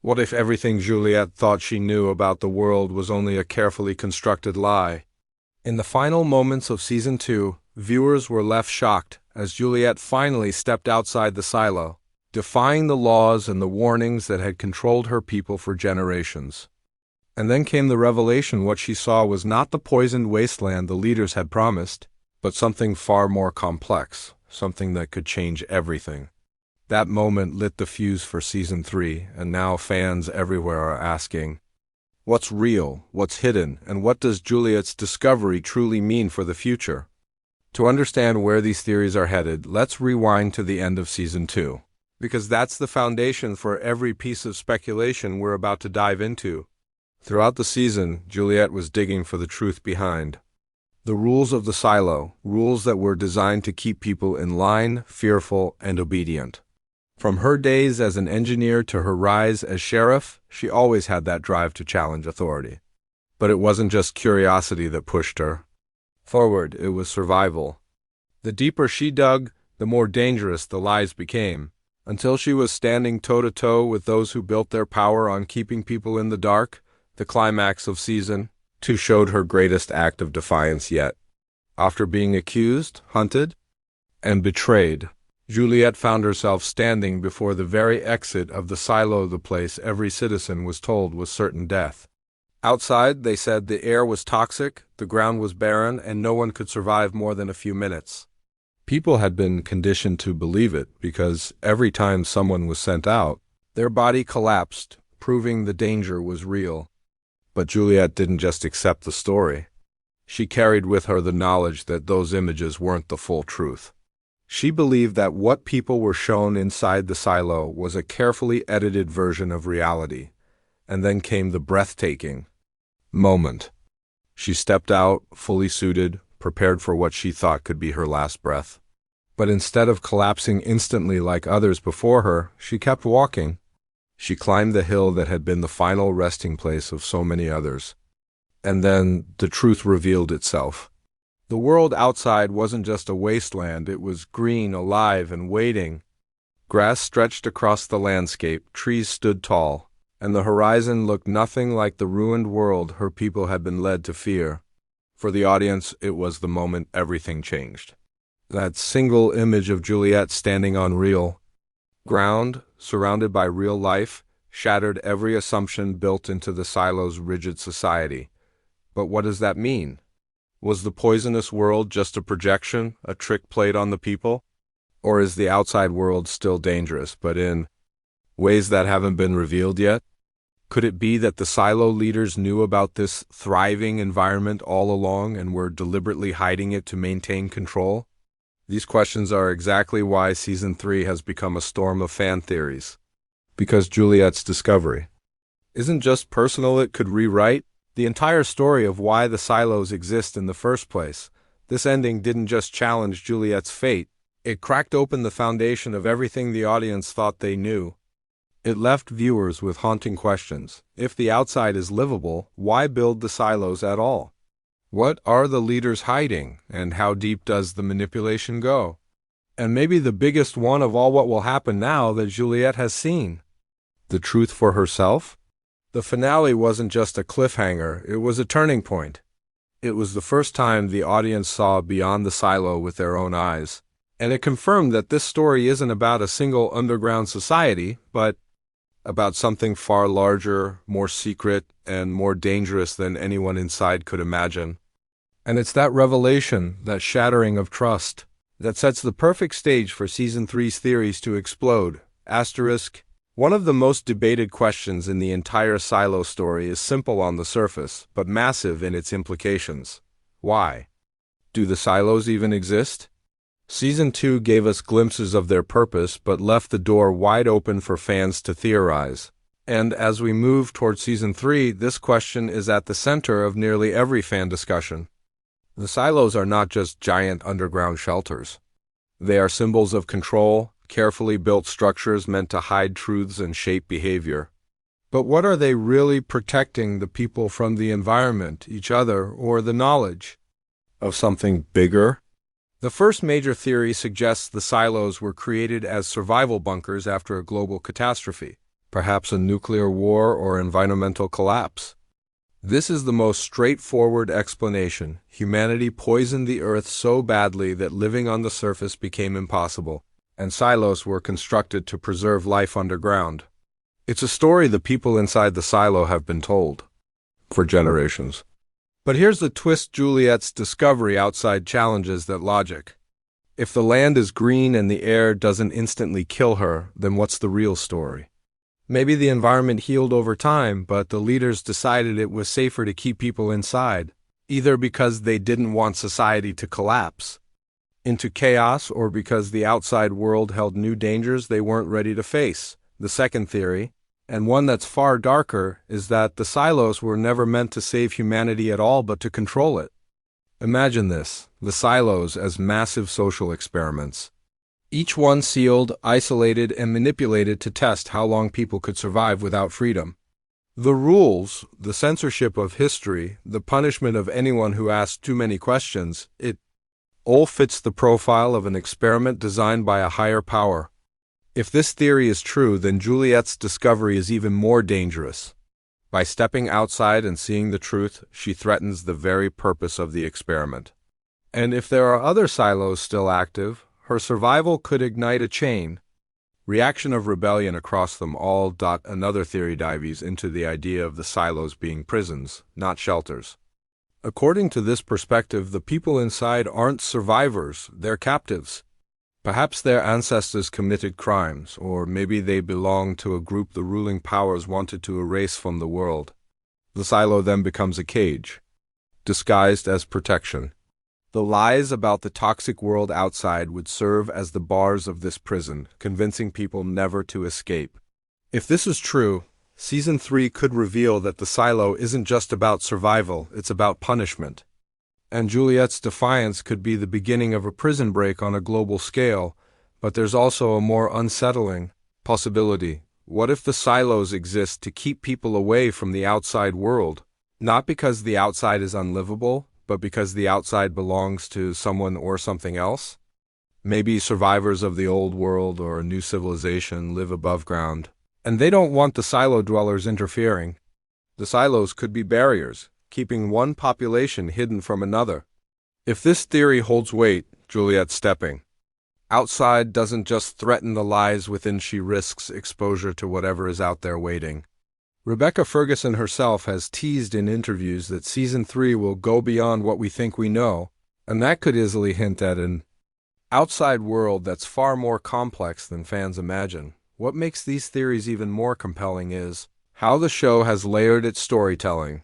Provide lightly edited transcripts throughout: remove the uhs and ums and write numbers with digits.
What if everything Juliette thought she knew about the world was only a carefully constructed lie? In the final moments of Season 2, viewers were left shocked as Juliette finally stepped outside the silo, defying the laws and the warnings that had controlled her people for generations. And then came the revelation: what she saw was not the poisoned wasteland the leaders had promised, but something far more complex, something that could change everything. That moment lit the fuse for Season 3, and now fans everywhere are asking, what's real, what's hidden, and what does Juliette's discovery truly mean for the future? To understand where these theories are headed, let's rewind to the end of Season 2, because that's the foundation for every piece of speculation we're about to dive into. Throughout the season, Juliette was digging for the truth behind the rules of the silo, rules that were designed to keep people in line, fearful, and obedient. From her days as an engineer to her rise as sheriff, she always had that drive to challenge authority. But it wasn't just curiosity that pushed her forward, it was survival. The deeper she dug, the more dangerous the lies became, until she was standing toe-to-toe with those who built their power on keeping people in the dark. The climax of Season 2 showed her greatest act of defiance yet. After being accused, hunted, and betrayed, Juliette found herself standing before the very exit of the silo, the place every citizen was told was certain death. Outside, they said the air was toxic, the ground was barren, and no one could survive more than a few minutes. People had been conditioned to believe it because every time someone was sent out, their body collapsed, proving the danger was real. But Juliette didn't just accept the story. She carried with her the knowledge that those images weren't the full truth. She believed that what people were shown inside the silo was a carefully edited version of reality. And then came the breathtaking moment. She stepped out, fully suited, prepared for what she thought could be her last breath. But instead of collapsing instantly like others before her, she kept walking. She climbed the hill that had been the final resting place of so many others. And then the truth revealed itself. The world outside wasn't just a wasteland, it was green, alive, and waiting. Grass stretched across the landscape, trees stood tall, and the horizon looked nothing like the ruined world her people had been led to fear. For the audience, it was the moment everything changed. That single image of Juliette standing on real ground, surrounded by real life, shattered every assumption built into the silo's rigid society. But what does that mean? Was the poisonous world just a projection, a trick played on the people? Or is the outside world still dangerous, but in ways that haven't been revealed yet? Could it be that the silo leaders knew about this thriving environment all along and were deliberately hiding it to maintain control? These questions are exactly why Season 3 has become a storm of fan theories. Because Juliette's discovery isn't just personal, it could rewrite the entire story of why the silos exist in the first place. This ending didn't just challenge Juliette's fate, it cracked open the foundation of everything the audience thought they knew. It left viewers with haunting questions. If the outside is livable, why build the silos at all? What are the leaders hiding, and how deep does the manipulation go? And maybe the biggest one of all, what will happen now that Juliette has seen the truth for herself? The finale wasn't just a cliffhanger, it was a turning point. It was the first time the audience saw beyond the silo with their own eyes, and it confirmed that this story isn't about a single underground society, but about something far larger, more secret, and more dangerous than anyone inside could imagine. And it's that revelation, that shattering of trust, that sets the perfect stage for Season 3's theories to explode. Asterisk. One of the most debated questions in the entire silo story is simple on the surface, but massive in its implications. Why? Do the silos even exist? Season 2 gave us glimpses of their purpose, but left the door wide open for fans to theorize. And as we move toward Season 3, this question is at the center of nearly every fan discussion. The silos are not just giant underground shelters. They are symbols of control, carefully built structures meant to hide truths and shape behavior. But what are they really protecting the people from? The environment, each other, or the knowledge of something bigger? The first major theory suggests the silos were created as survival bunkers after a global catastrophe. Perhaps a nuclear war or environmental collapse. This is the most straightforward explanation. Humanity poisoned the earth so badly that living on the surface became impossible, and silos were constructed to preserve life underground. It's a story the people inside the silo have been told for generations. But here's the twist: Juliette's discovery outside challenges that logic. If the land is green and the air doesn't instantly kill her, then what's the real story? Maybe the environment healed over time, but the leaders decided it was safer to keep people inside, either because they didn't want society to collapse into chaos or because the outside world held new dangers they weren't ready to face. The second theory, and one that's far darker, is that the silos were never meant to save humanity at all but to control it. Imagine this: the silos as massive social experiments. Each one sealed, isolated, and manipulated to test how long people could survive without freedom. The rules, the censorship of history, the punishment of anyone who asked too many questions, it all fits the profile of an experiment designed by a higher power. If this theory is true, then Juliette's discovery is even more dangerous. By stepping outside and seeing the truth, she threatens the very purpose of the experiment. And if there are other silos still active, her survival could ignite a chain reaction of rebellion across them all. Another theory dives into the idea of the silos being prisons, not shelters. According to this perspective, the people inside aren't survivors, they're captives. Perhaps their ancestors committed crimes, or maybe they belonged to a group the ruling powers wanted to erase from the world. The silo then becomes a cage, disguised as protection. The lies about the toxic world outside would serve as the bars of this prison, convincing people never to escape. If this is true, Season 3 could reveal that the silo isn't just about survival, it's about punishment. And Juliette's defiance could be the beginning of a prison break on a global scale, but there's also a more unsettling possibility. What if the silos exist to keep people away from the outside world? Not because the outside is unlivable, but because the outside belongs to someone or something else? Maybe survivors of the old world or a new civilization live above ground, and they don't want the silo dwellers interfering. The silos could be barriers, keeping one population hidden from another. If this theory holds weight, Juliette's stepping outside doesn't just threaten the lies within, she risks exposure to whatever is out there waiting. Rebecca Ferguson herself has teased in interviews that Season 3 will go beyond what we think we know, and that could easily hint at an outside world that's far more complex than fans imagine. What makes these theories even more compelling is how the show has layered its storytelling.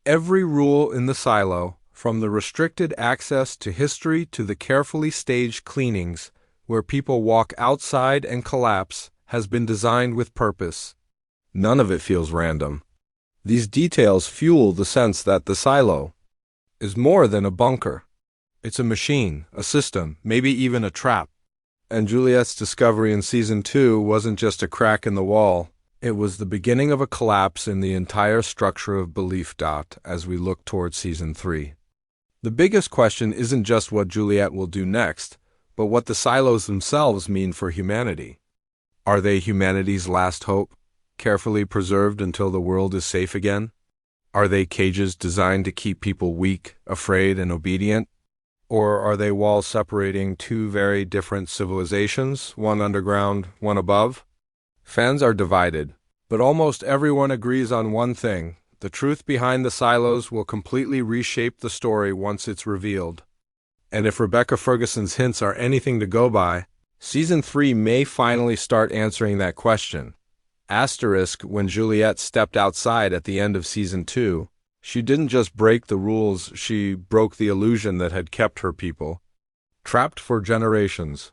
Every rule in the silo, from the restricted access to history to the carefully staged cleanings where people walk outside and collapse, has been designed with purpose. None of it feels random. These details fuel the sense that the silo is more than a bunker. It's a machine, a system, maybe even a trap. And Juliette's discovery in Season 2 wasn't just a crack in the wall. It was the beginning of a collapse in the entire structure of belief. As we look towards Season 3. The biggest question isn't just what Juliette will do next, but what the silos themselves mean for humanity. Are they humanity's last hope, carefully preserved until the world is safe again? Are they cages designed to keep people weak, afraid, and obedient? Or are they walls separating two very different civilizations, one underground, one above? Fans are divided, but almost everyone agrees on one thing: the truth behind the silos will completely reshape the story once it's revealed. And if Rebecca Ferguson's hints are anything to go by, Season 3 may finally start answering that question. When Juliette stepped outside at the end of Season 2, she didn't just break the rules, she broke the illusion that had kept her people trapped for generations.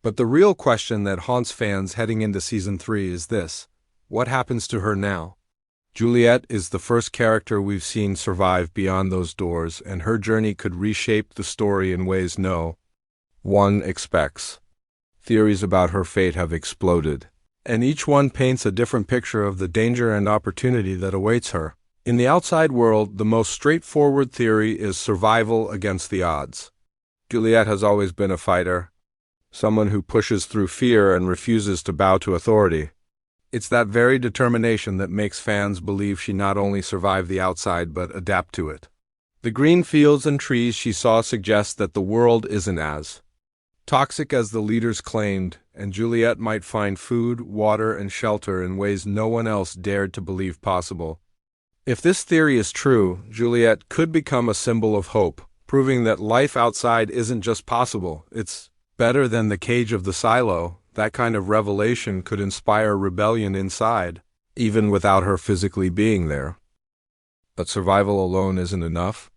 But the real question that haunts fans heading into Season 3 is this: what happens to her now? Juliette is the first character we've seen survive beyond those doors, and her journey could reshape the story in ways no one expects. Theories about her fate have exploded, and each one paints a different picture of the danger and opportunity that awaits her. In the outside world, the most straightforward theory is survival against the odds. Juliette has always been a fighter, someone who pushes through fear and refuses to bow to authority. It's that very determination that makes fans believe she not only survived the outside but adapt to it. The green fields and trees she saw suggest that the world isn't as toxic as the leaders claimed, and Juliette might find food, water, and shelter in ways no one else dared to believe possible. If this theory is true, Juliette could become a symbol of hope, proving that life outside isn't just possible, it's better than the cage of the silo. That kind of revelation could inspire rebellion inside, even without her physically being there. But survival alone isn't enough.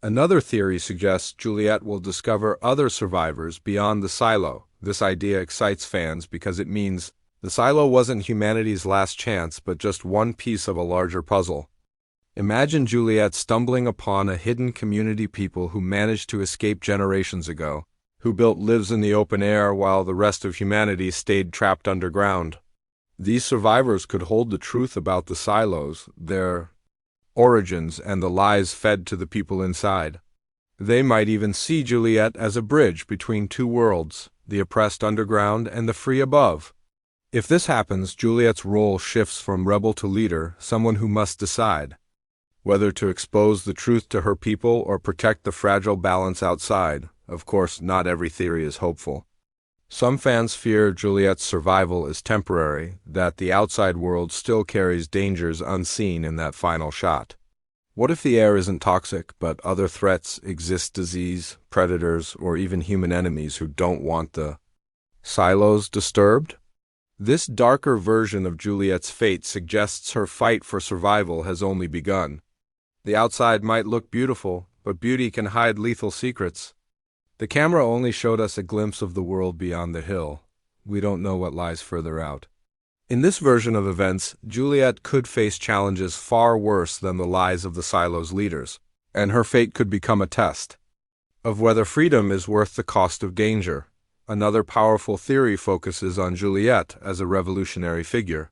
Another theory suggests Juliette will discover other survivors beyond the silo. This idea excites fans because it means the silo wasn't humanity's last chance, but just one piece of a larger puzzle. Imagine Juliette stumbling upon a hidden community, people who managed to escape generations ago, who built lives in the open air while the rest of humanity stayed trapped underground. These survivors could hold the truth about the silos, their origins, and the lies fed to the people inside. They might even see Juliette as a bridge between two worlds, the oppressed underground and the free above. If this happens, Juliette's role shifts from rebel to leader, someone who must decide whether to expose the truth to her people or protect the fragile balance outside. Of course, not every theory is hopeful. Some fans fear Juliette's survival is temporary, that the outside world still carries dangers unseen in that final shot. What if the air isn't toxic, but other threats exist, disease, predators, or even human enemies who don't want the silos disturbed? This darker version of Juliette's fate suggests her fight for survival has only begun. The outside might look beautiful, but beauty can hide lethal secrets. The camera only showed us a glimpse of the world beyond the hill. We don't know what lies further out. In this version of events, Juliette could face challenges far worse than the lies of the silo's leaders, and her fate could become a test of whether freedom is worth the cost of danger. Another powerful theory focuses on Juliette as a revolutionary figure.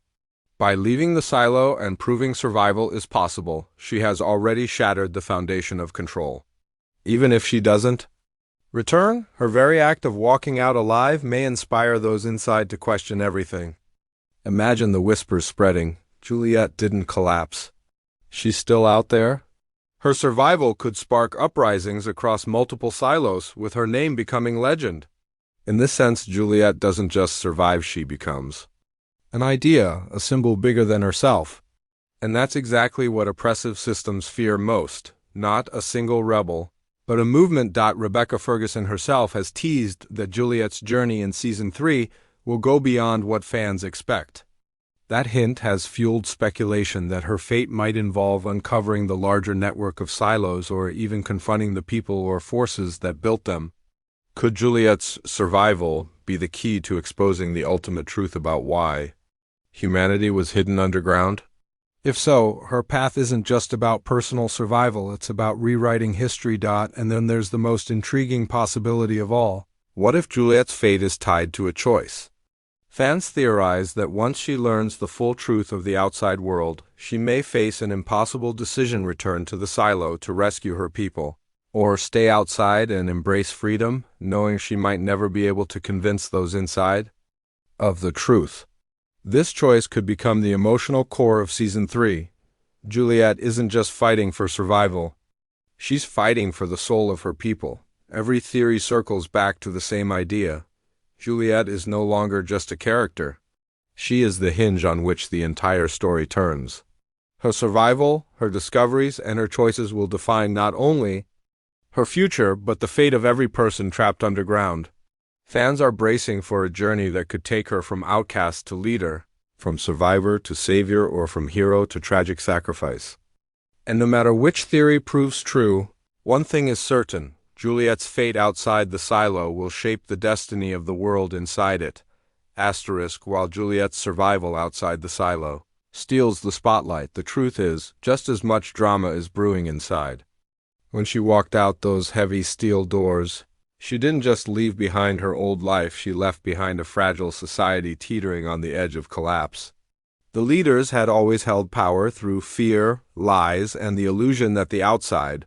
By leaving the silo and proving survival is possible, she has already shattered the foundation of control. Even if she doesn't return, her very act of walking out alive may inspire those inside to question everything. Imagine the whispers spreading. Juliette didn't collapse. She's still out there. Her survival could spark uprisings across multiple silos, with her name becoming legend. In this sense, Juliette doesn't just survive, she becomes an idea, a symbol bigger than herself. And that's exactly what oppressive systems fear most, not a single rebel, but a movement. Rebecca Ferguson herself has teased that Juliette's journey in Season 3 will go beyond what fans expect. That hint has fueled speculation that her fate might involve uncovering the larger network of silos or even confronting the people or forces that built them. Could Juliette's survival be the key to exposing the ultimate truth about why humanity was hidden underground? If so, her path isn't just about personal survival, it's about rewriting history. And then there's the most intriguing possibility of all. What if Juliette's fate is tied to a choice? Fans theorize that once she learns the full truth of the outside world, she may face an impossible decision: return to the silo to rescue her people, or stay outside and embrace freedom, knowing she might never be able to convince those inside of the truth. This choice could become the emotional core of Season 3. Juliette isn't just fighting for survival. She's fighting for the soul of her people. Every theory circles back to the same idea. Juliette is no longer just a character. She is the hinge on which the entire story turns. Her survival, her discoveries, and her choices will define not only her future, but the fate of every person trapped underground. Fans are bracing for a journey that could take her from outcast to leader, from survivor to savior, or from hero to tragic sacrifice. And no matter which theory proves true, one thing is certain: Juliette's fate outside the silo will shape the destiny of the world inside it. While Juliette's survival outside the silo steals the spotlight, the truth is, just as much drama is brewing inside. When she walked out those heavy steel doors, she didn't just leave behind her old life, she left behind a fragile society teetering on the edge of collapse. The leaders had always held power through fear, lies, and the illusion that the outside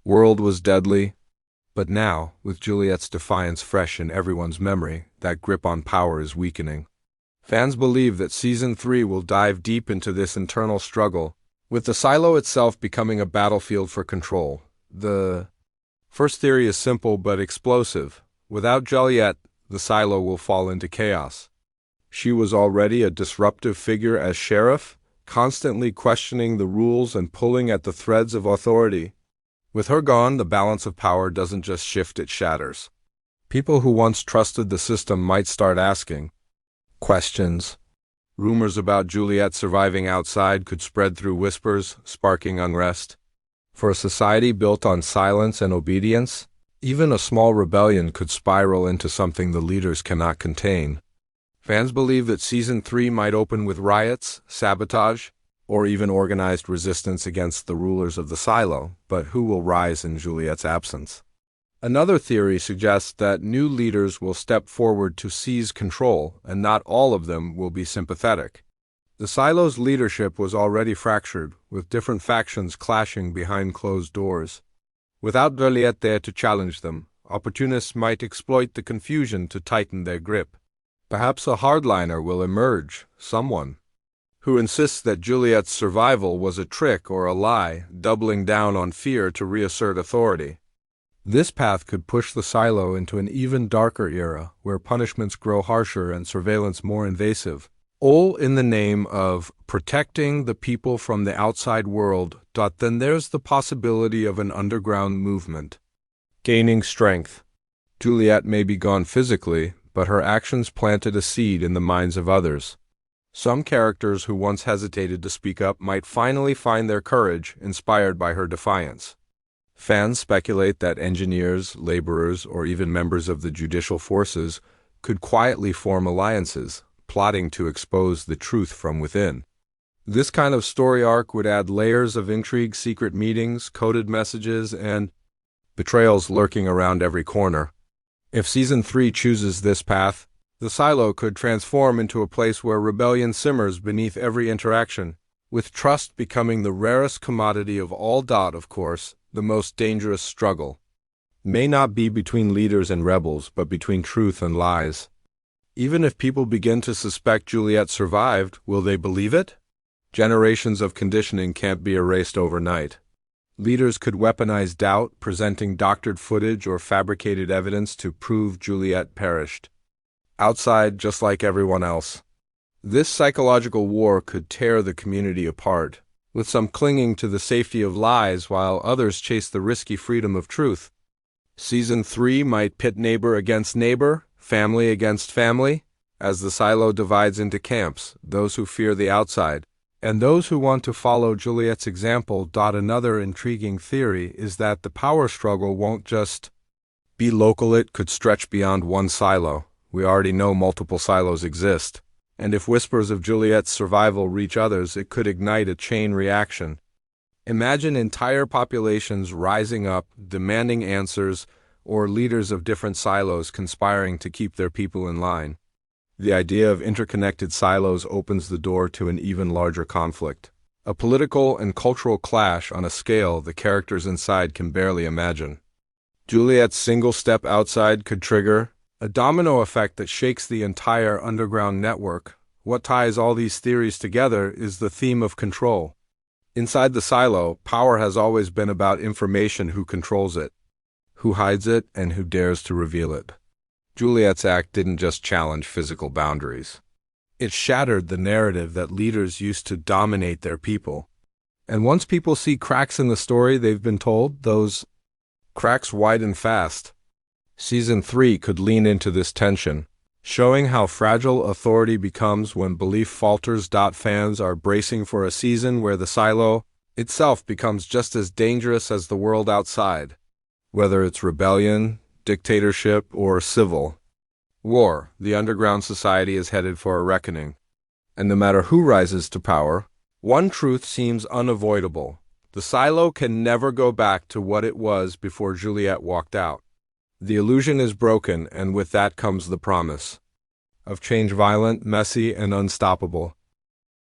world was deadly. But now, with Juliette's defiance fresh in everyone's memory, that grip on power is weakening. Fans believe that Season 3 will dive deep into this internal struggle, with the silo itself becoming a battlefield for control. The first theory is simple but explosive. Without Juliette, the silo will fall into chaos. She was already a disruptive figure as sheriff, constantly questioning the rules and pulling at the threads of authority. With her gone, the balance of power doesn't just shift, it shatters. People who once trusted the system might start asking questions. Rumors about Juliette surviving outside could spread through whispers, sparking unrest. For a society built on silence and obedience, even a small rebellion could spiral into something the leaders cannot contain. Fans believe that Season 3 might open with riots, sabotage, or even organized resistance against the rulers of the silo, but who will rise in Juliette's absence? Another theory suggests that new leaders will step forward to seize control, and not all of them will be sympathetic. The silo's leadership was already fractured, with different factions clashing behind closed doors. Without Juliette there to challenge them, opportunists might exploit the confusion to tighten their grip. Perhaps a hardliner will emerge, someone who insists that Juliette's survival was a trick or a lie, doubling down on fear to reassert authority. This path could push the silo into an even darker era, where punishments grow harsher and surveillance more invasive, all in the name of protecting the people from the outside world. Then there's the possibility of an underground movement gaining strength. Juliette may be gone physically, but her actions planted a seed in the minds of others. Some characters who once hesitated to speak up might finally find their courage, inspired by her defiance. Fans speculate that engineers, laborers, or even members of the judicial forces could quietly form alliances, plotting to expose the truth from within. This kind of story arc would add layers of intrigue, secret meetings, coded messages, and betrayals lurking around every corner. If Season 3 chooses this path, the silo could transform into a place where rebellion simmers beneath every interaction, with trust becoming the rarest commodity of all. Of course, the most dangerous struggle may not be between leaders and rebels, but between truth and lies. Even if people begin to suspect Juliette survived, will they believe it? Generations of conditioning can't be erased overnight. Leaders could weaponize doubt, presenting doctored footage or fabricated evidence to prove Juliette perished. Outside, just like everyone else. This psychological war could tear the community apart, with some clinging to the safety of lies while others chase the risky freedom of truth. Season 3 might pit neighbor against neighbor, family against family, as the silo divides into camps, those who fear the outside, and those who want to follow Juliette's example. Another intriguing theory is that the power struggle won't just be local, it could stretch beyond one silo. We already know multiple silos exist, and if whispers of Juliette's survival reach others, it could ignite a chain reaction. Imagine entire populations rising up, demanding answers, or leaders of different silos conspiring to keep their people in line. The idea of interconnected silos opens the door to an even larger conflict, a political and cultural clash on a scale the characters inside can barely imagine. Juliette's single step outside could trigger a domino effect that shakes the entire underground network. What ties all these theories together is the theme of control. Inside the silo, power has always been about information: who controls it, who hides it, and who dares to reveal it. Juliette's act didn't just challenge physical boundaries. It shattered the narrative that leaders used to dominate their people. And once people see cracks in the story they've been told, those cracks widen fast. Season 3 could lean into this tension, showing how fragile authority becomes when belief falters. Fans are bracing for a season where the silo itself becomes just as dangerous as the world outside. Whether it's rebellion, dictatorship, or civil war, the underground society is headed for a reckoning. And no matter who rises to power, one truth seems unavoidable: the silo can never go back to what it was before Juliette walked out. The illusion is broken, and with that comes the promise of change, violent, messy, and unstoppable.